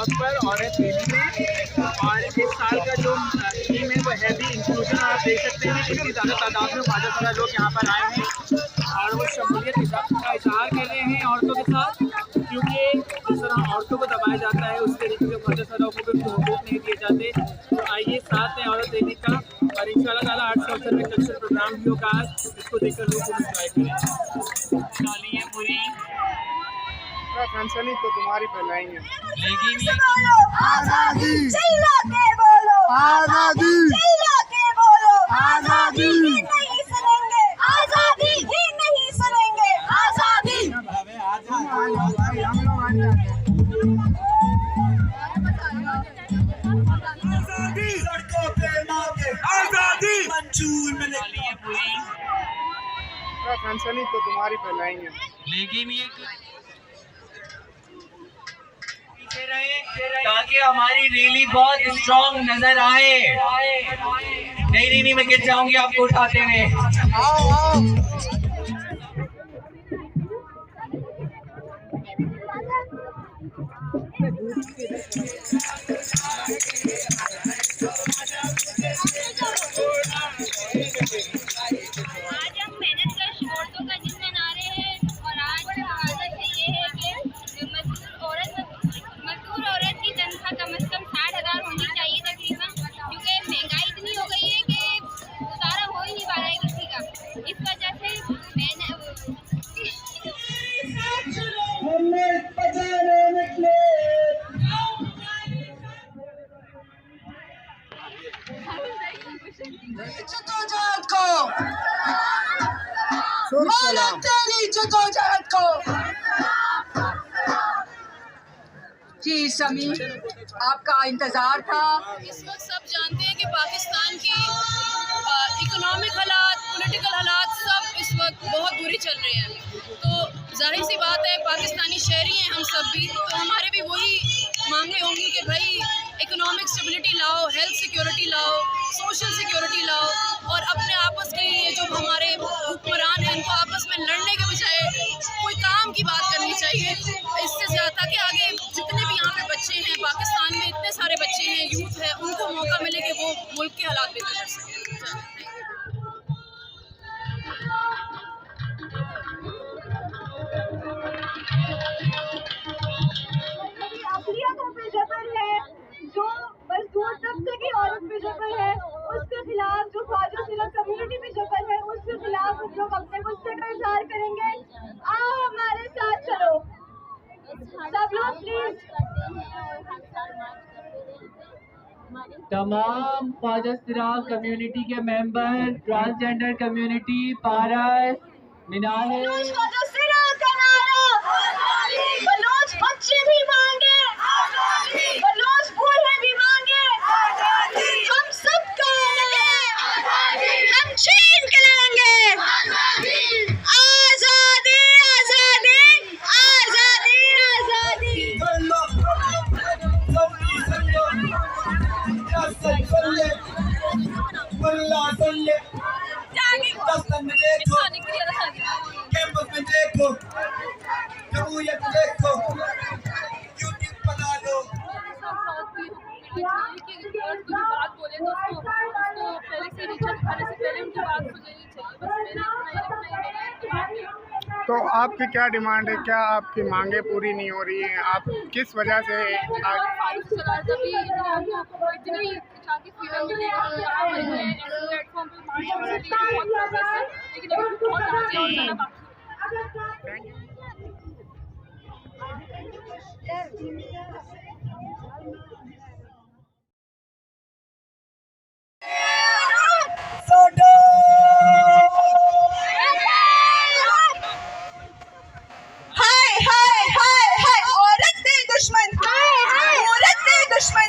Blog पर औरत rally में। और इस साल का जो थीम है वो हैवी इंक्लूजन। आप देख सकते हैं कितनी ज़्यादा तादाद में ज़्यादा सारा लोग यहाँ पर आए हैं और वो शमूलियत का इजहार कर रहे हैं औरतों के साथ, क्योंकि जिस तरह औरतों को दबाया जाता है उस तरीके से बहुत सारा हुकूक नहीं दिए जाते। तो आइए साथ हैं औरत रैली का, और इंशाल्लाह ताला आर्ट्स कल्चर में कल्चर प्रोग्राम भी होगा आज, इसको देखकर लोग खूब इंजॉय करें। डाली है पूरी फंसनी तो तुम्हारी फैलाएंगे, लेकिन आजादी चिल्ला के बोलो, आजादी चिल्ला के बोलो, आजादी ही नहीं सुनेंगे, आजादी ही नहीं सुनेंगे, आजादी। आजादी सड़कों पे मांगे, आजादी मंजूर मिले पूरी फंसनी तो तुम्हारी फैलाएंगे, लेकिन ये ताकि हमारी रैली बहुत स्ट्रॉन्ग नजर आए। नहीं मैं गिर जाऊंगी आपको उठाते हुए। आज हम मेहनत कश औरतों का जिसमें नारे हैं, और आज आदत ये है कि मजदूर औरत की तनख्वाह कम से कम 60,000 होनी चाहिए तकरीबन, क्योंकि महंगाई इतनी हो गई है कि गुजारा हो ही नहीं पा रहा है किसी का। इस वजह से जदोजहद को माना तेरी जदोजहद को। जी समी, आपका इंतजार था। इस वक्त सब जानते हैं कि पाकिस्तान की इकोनॉमिक हालात, पॉलिटिकल हालात सब इस वक्त बहुत बुरी चल रहे हैं। तो जाहिर सी बात है, पाकिस्तानी शहरी हैं हम सब भी, तो हमारे भी वही मांगे होंगी कि भाई इकोनॉमिक स्टेबिलिटी लाओ, हेल्थ सिक्योरिटी लाओ, सोशल सिक्योरिटी लाओ, और अपने आपस के ये जो हमारे हुक्मरान हैं इनको आपस में लड़ने के बजाय कोई काम की बात करनी चाहिए। इससे ज़्यादा कि आगे जितने भी यहाँ पे बच्चे हैं, पाकिस्तान में इतने सारे बच्चे हैं, यूथ है, उनको मौका मिले कि वो मुल्क के हालात बेहतर कर सकें। अक़लियतों पे जबर है, जो मजदूर तबके की औरत पे जबर है, उसके खिलाफ जो ख्वाजा सिलक कम्युनिटी पे जबर है, उसके खिलाफ हम लोग अपने गुस्से का इजहार करेंगे। आओ हमारे साथ चलो सब लोग प्लीज। तमाम ख्वाजा सिराज कम्युनिटी के मेंबर, ट्रांसजेंडर कम्युनिटी, पारस, मिनाहे, ख्वाजा सिलक का नारा, बलोच बच्चे भी मांगे, बलोच बूढ़े भी मांगे, हम सब करेंगे, हम छीन के लेंगे आजादी, आजादी, आजादी, आजादी। कैंपस में देखो, जमहूरियत देखो, यूट्यूब बना लो। बात बोले तो उसको पहले से रिचर्ज करने से पहले उनकी बात सुन लेनी चाहिए। बस मेरा तो आपकी क्या डिमांड है, क्या आपकी मांगे पूरी नहीं हो रही हैं, आप किस वजह से इतनी शादी फ्रीडम मिली प्लेटफॉर्म पे, लेकिन अभी बहुत ज़्यादा बाकी। हाय हाय हाय हाय, औरत ने दुश्मन, औरत ने दुश्मन।